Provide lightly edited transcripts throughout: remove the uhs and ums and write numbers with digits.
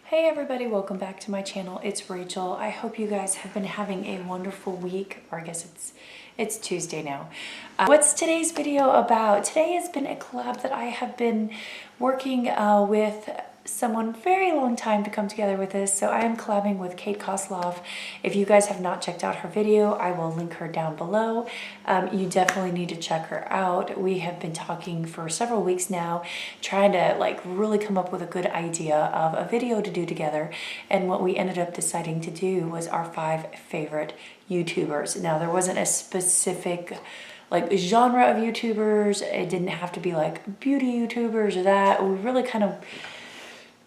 Hey everybody, welcome back to my channel. It's Rachel. I hope you guys have been having a wonderful week, or I guess it's Tuesday now. What's today's video about? Today has been a collab that I have been working with someone very long time to come together with this. So I am collabing with Kate Koslov. If you guys have not checked out her video, I will link her down below. You definitely need to check her out. We have been talking for several weeks now, trying to like really come up with a good idea of a video to do together. And what we ended up deciding to do was our 5 favorite YouTubers. Now there wasn't a specific like genre of YouTubers. It didn't have to be like beauty YouTubers or that. We really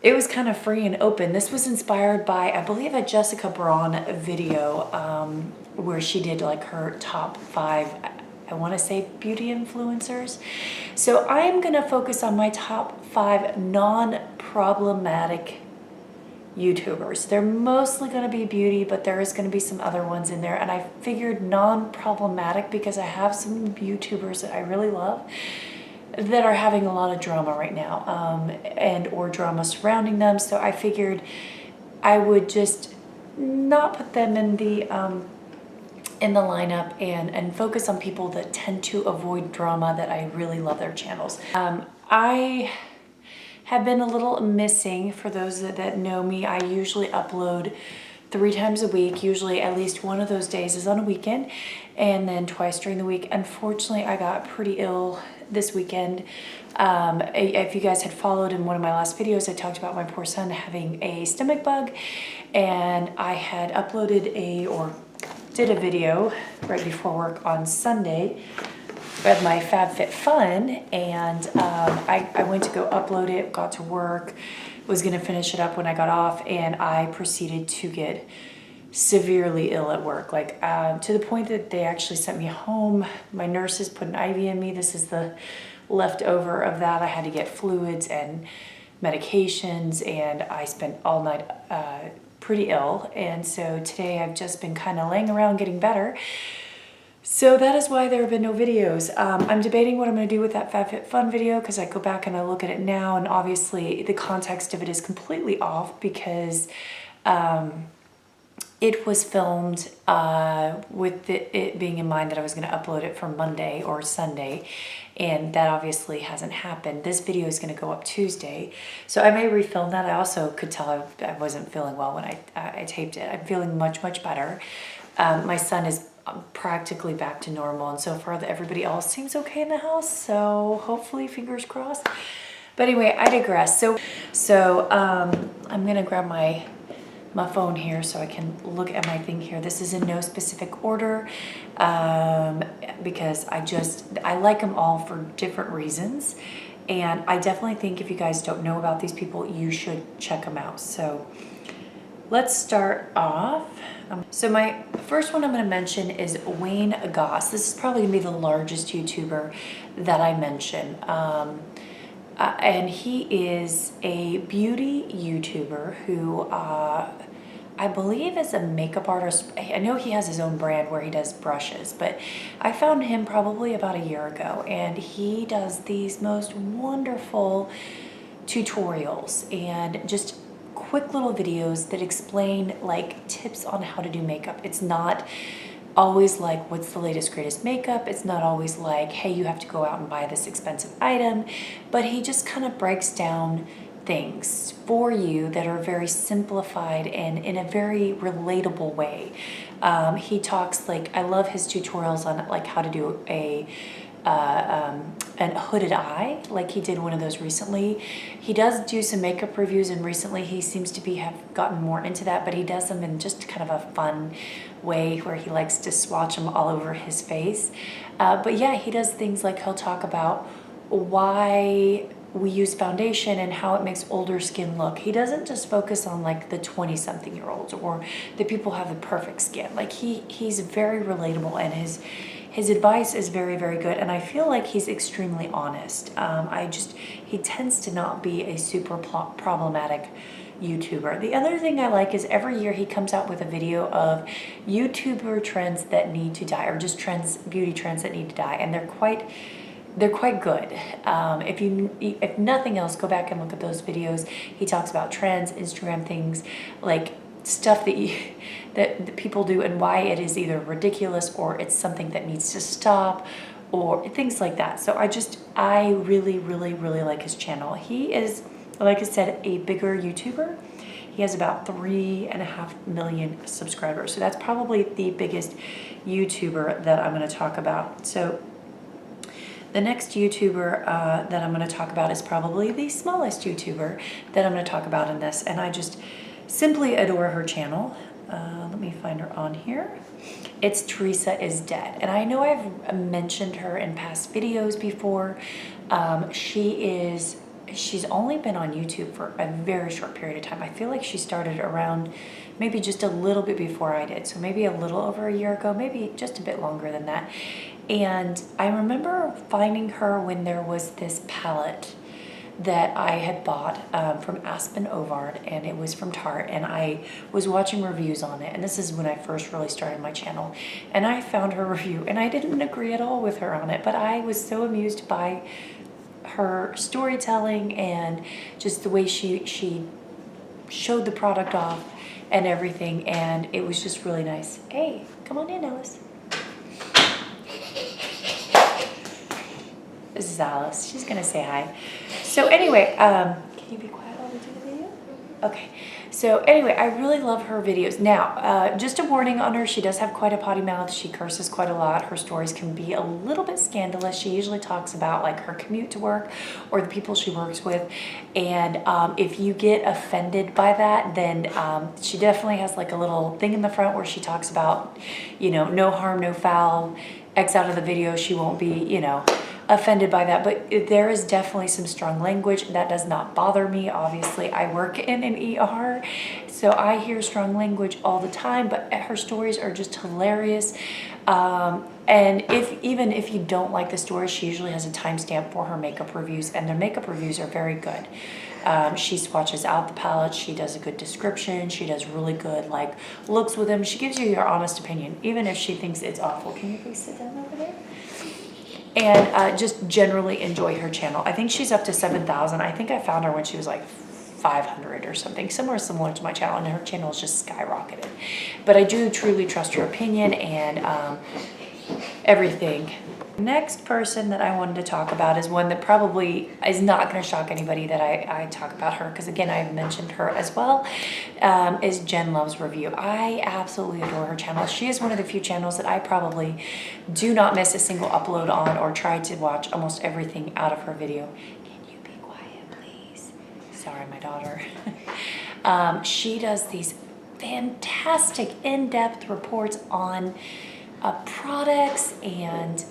it was kind of free and open. This was inspired by, I believe, a Jessica Braun video where she did like her top 5, I want to say beauty influencers. So I'm going to focus on my top 5 non-problematic YouTubers. They're mostly going to be beauty, but there is going to be some other ones in there. And I figured non-problematic because I have some YouTubers that I really love that are having a lot of drama right now, and or drama surrounding them. So I figured I would just not put them in the lineup and focus on people that tend to avoid drama that I really love their channels. I have been a little missing. For those that know me, I usually upload 3 times a week. Usually at least one of those days is on a weekend, and then twice during the week. Unfortunately, I got pretty ill this weekend. If you guys had followed in one of my last videos, I talked about my poor son having a stomach bug, and I had uploaded did a video right before work on Sunday of my FabFitFun, and I went to go upload it, got to work, was gonna finish it up when I got off, and I proceeded to get severely ill at work, like to the point that they actually sent me home. My nurses put an IV in me. This is the leftover of that. I had to get fluids and medications, and I spent all night pretty ill. And so today I've just been kind of laying around getting better. So that is why there have been no videos. I'm debating what I'm going to do with that FabFitFun video, because I go back and I look at it now, and obviously the context of it is completely off because it was filmed with it being in mind that I was going to upload it for Monday or Sunday, and that obviously hasn't happened. This video is going to go up Tuesday, so I may refilm that. I also could tell I wasn't feeling well when I taped it. I'm feeling much better. My son is practically back to normal, and so far everybody else seems okay in the house, so hopefully, fingers crossed. But anyway, I digress. So I'm going to grab my phone here so I can look at my thing here. This is in no specific order because I like them all for different reasons, and I definitely think if you guys don't know about these people, you should check them out. So let's start off. So my first one I'm going to mention is Wayne Goss. This is probably going to be the largest YouTuber that I mention. And he is a beauty YouTuber who I believe is a makeup artist. I know he has his own brand where he does brushes, but I found him probably about a year ago, and he does these most wonderful tutorials and just quick little videos that explain like tips on how to do makeup. It's not always like what's the latest greatest makeup. It's not always like, hey, you have to go out and buy this expensive item, but he just kind of breaks down things for you that are very simplified and in a very relatable way. He talks, like, I love his tutorials on like how to do a hooded eye, like he did one of those recently. He does do some makeup reviews, and recently he seems to have gotten more into that, but he does them in just kind of a fun way where he likes to swatch them all over his face. But yeah, he does things like he'll talk about why we use foundation and how it makes older skin look. He doesn't just focus on like the 20-something-year-olds or the people who have the perfect skin. Like he's very relatable, and his advice is very good, and I feel like he's extremely honest. He tends to not be a super problematic YouTuber. The other thing I like is every year he comes out with a video of YouTuber trends that need to die, or just beauty trends that need to die, and they're quite they're quite good. If nothing else, go back and look at those videos. He talks about trends, Instagram things, like stuff that people do and why it is either ridiculous or it's something that needs to stop or things like that. So I really, really, really like his channel. He is, like I said, a bigger YouTuber. He has about 3.5 million subscribers. So that's probably the biggest YouTuber that I'm going to talk about. So the next YouTuber that I'm going to talk about is probably the smallest YouTuber that I'm going to talk about in this. And I just simply adore her channel. Let me find her on here. It's Theresa is Dead. And I know I've mentioned her in past videos before. She's only been on YouTube for a very short period of time. I feel like she started around maybe just a little bit before I did. So maybe a little over a year ago, maybe just a bit longer than that. And I remember finding her when there was this palette that I had bought from Aspen Ovard, and it was from Tarte, and I was watching reviews on it, and this is when I first really started my channel, and I found her review, and I didn't agree at all with her on it, but I was so amused by her storytelling and just the way she showed the product off and everything, and it was just really nice. Hey, come on in, Alice. This is Alice. She's gonna say hi. So anyway, can you be quiet while we do the video? Okay. So anyway, I really love her videos. Now, just a warning on her, she does have quite a potty mouth. She curses quite a lot. Her stories can be a little bit scandalous. She usually talks about like her commute to work or the people she works with. And if you get offended by that, then she definitely has like a little thing in the front where she talks about, you know, no harm, no foul. X out of the video, she won't be, you know, offended by that, but there is definitely some strong language. That does not bother me. Obviously, I work in an ER, so I hear strong language all the time, but her stories are just hilarious. And even if you don't like the story, she usually has a timestamp for her makeup reviews, and their makeup reviews are very good. She swatches out the palettes, she does a good description, she does really good like looks with them. She gives you your honest opinion, even if she thinks it's awful. Can you please sit down over there? And just generally enjoy her channel. I think she's up to 7,000. I think I found her when she was like 500 or something, somewhere similar to my channel, and her channel is just skyrocketed. But I do truly trust her opinion and everything. Next person that I wanted to talk about is one that probably is not going to shock anybody that I talk about her, because again, I've mentioned her as well, is Jen Loves Review. I absolutely adore her channel. She is one of the few channels that I probably do not miss a single upload on, or try to watch almost everything out of her video. Can you be quiet, please? Sorry, my daughter. She does these fantastic in-depth reports on products, and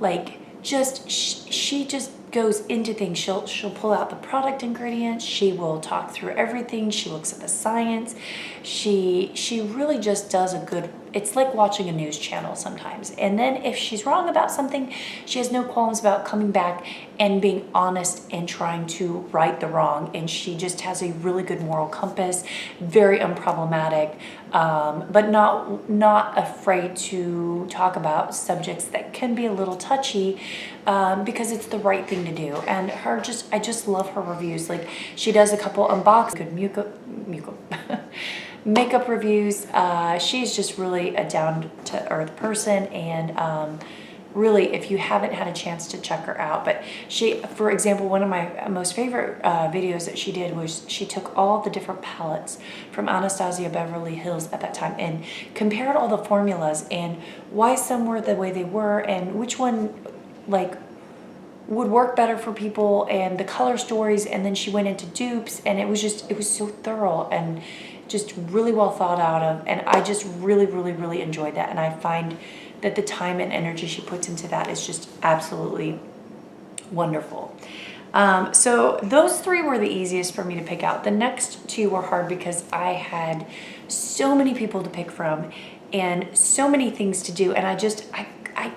like just she just goes into things. She'll pull out the product ingredients, she will talk through everything, she looks at the science, she really just does a good, it's like watching a news channel sometimes. And then if she's wrong about something, she has no qualms about coming back and being honest and trying to right the wrong. And she just has a really good moral compass, very unproblematic, but not afraid to talk about subjects that can be a little touchy, because it's the right thing to do. And I just love her reviews. Like, she does a couple good makeup reviews. She's just really a down-to-earth person, and really, if you haven't had a chance to check her out, but she, for example, one of my most favorite videos that she did was she took all the different palettes from Anastasia Beverly Hills at that time and compared all the formulas and why some were the way they were and which one like would work better for people, and the color stories. And then she went into dupes, and it was so thorough and just really well thought out of, and I just really enjoyed that. And I find that the time and energy she puts into that is just absolutely wonderful. So those three were the easiest for me to pick out. The next two were hard because I had so many people to pick from and so many things to do, and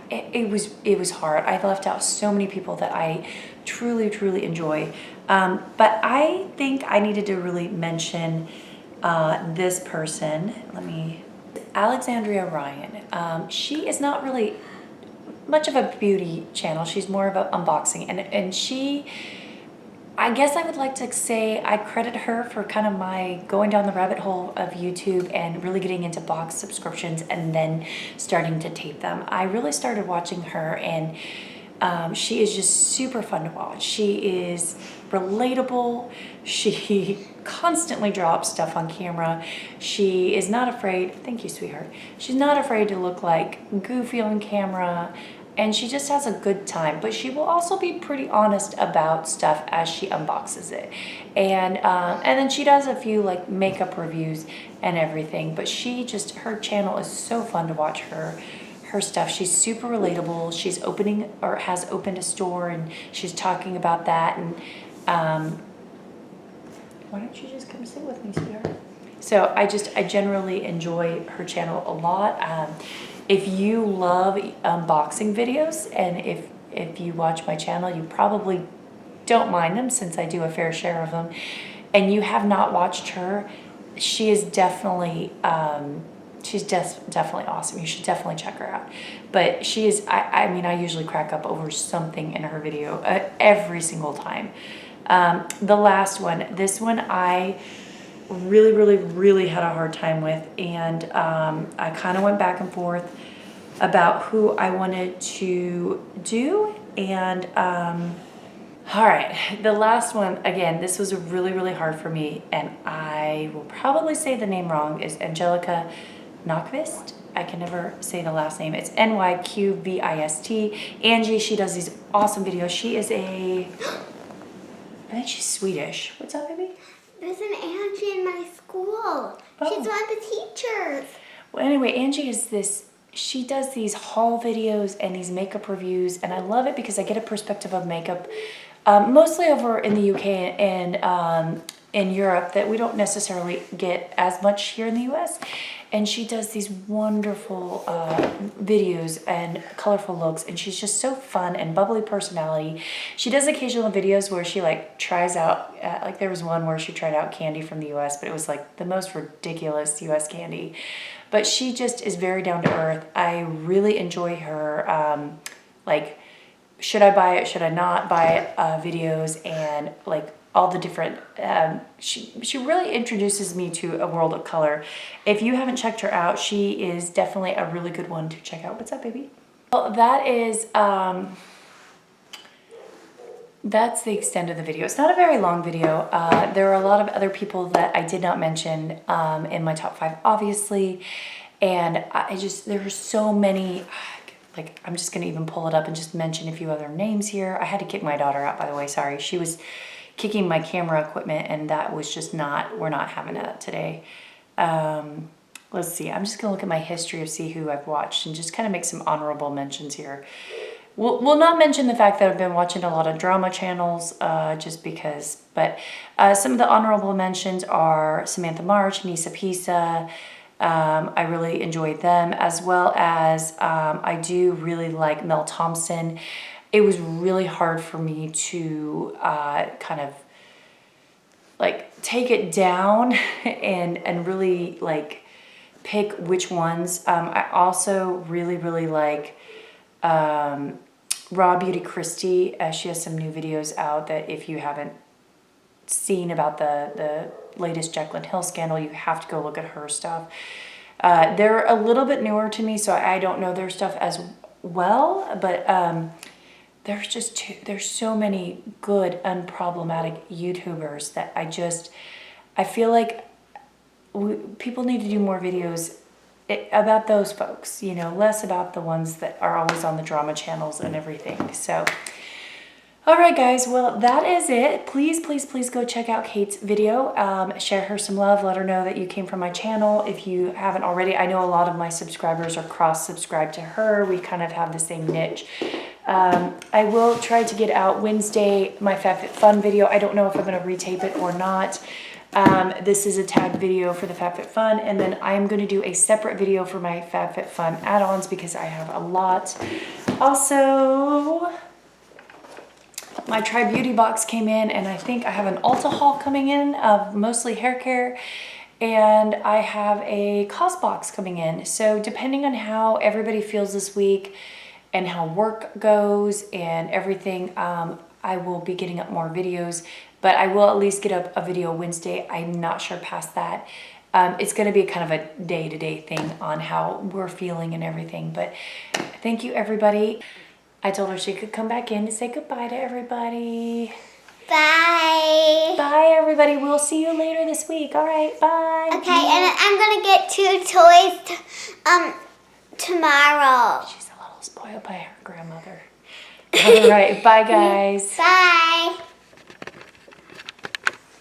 it was hard. I left out so many people that I truly enjoy. But I think I needed to really mention this person. Alexandria Ryan. She is not really much of a beauty channel. She's more of an unboxing, and she, I guess I would like to say I credit her for kind of my going down the rabbit hole of YouTube and really getting into box subscriptions and then starting to tape them. I really started watching her, and she is just super fun to watch. She is relatable. She constantly drops stuff on camera. She is not afraid, thank you, sweetheart. She's not afraid to look like goofy on camera, and she just has a good time. But she will also be pretty honest about stuff as she unboxes it. And then she does a few like makeup reviews and everything. But she just, her channel is so fun to watch her stuff. She's super relatable. She's opening, or has opened a store, and she's talking about that. And why don't you just come sit with me, sweetheart? So I generally enjoy her channel a lot. If you love unboxing videos, and if you watch my channel, you probably don't mind them since I do a fair share of them, and you have not watched her, she is definitely definitely awesome. You should definitely check her out. But she is, I mean, I usually crack up over something in her video every single time. The last one, this one I really had a hard time with, and I kind of went back and forth about who I wanted to do. And all right, the last one, again, this was really hard for me, and I will probably say the name wrong, is Angelica Nyqvist. I can never say the last name. It's Nyqvist. Angie, she does these awesome videos. She is I think she's Swedish. What's up, baby? There's an Angie in my school. She's one of the teachers. Well, anyway, Angie is this, she does these haul videos and these makeup reviews, and I love it because I get a perspective of makeup, mostly over in the UK and in Europe, that we don't necessarily get as much here in the US. And she does these wonderful videos and colorful looks, and she's just so fun and bubbly personality. She does occasional videos where she like tries out, like there was one where she tried out candy from the US, but it was like the most ridiculous US candy. But she just is very down to earth. I really enjoy her, like, should I buy it, should I not buy it videos, and like all the different, she really introduces me to a world of color. If you haven't checked her out, she is definitely a really good one to check out. What's up, baby? Well, that is, that's the extent of the video. It's not a very long video. There are a lot of other people that I did not mention in my top 5, obviously. And there are so many, like, I'm just gonna even pull it up and just mention a few other names here. I had to kick my daughter out, by the way, sorry. She was kicking my camera equipment, and that was just not, we're not having that today. Let's see, I'm just gonna look at my history of see who I've watched and just kind of make some honorable mentions here. We'll not mention the fact that I've been watching a lot of drama channels, just because, but some of the honorable mentions are Samantha March, Nisapisa. I really enjoyed them, as well as I do really like Mel Thompson. It was really hard for me to kind of like take it down and really like pick which ones. I also really like Rawbeautykristi. She has some new videos out that if you haven't seen about the latest Jaclyn Hill scandal, you have to go look at her stuff. They're a little bit newer to me, so I don't know their stuff as well, but there's so many good, unproblematic YouTubers that I feel like people need to do more videos about those folks, you know, less about the ones that are always on the drama channels and everything. So, all right, guys, well, that is it. Please go check out Kate's video. Share her some love. Let her know that you came from my channel. If you haven't already, I know a lot of my subscribers are cross-subscribed to her. We kind of have the same niche. I will try to get out Wednesday my FabFitFun video. I don't know if I'm going to retape it or not. This is a tag video for the FabFitFun, and then I am going to do a separate video for my FabFitFun add-ons because I have a lot. Also, my Try Beauty box came in, and I think I have an Ulta haul coming in of mostly hair care, and I have a Goss box coming in. So depending on how everybody feels this week and how work goes and everything, I will be getting up more videos, but I will at least get up a video Wednesday. I'm not sure past that. It's going to be kind of a day-to-day thing on how we're feeling and everything, but thank you, everybody. I told her she could come back in to say goodbye to everybody. Bye. Bye, everybody. We'll see you later this week. All right, bye. Okay, and I'm going to get 2 toys tomorrow. She's a little spoiled by her grandmother. All right, bye, guys. Bye.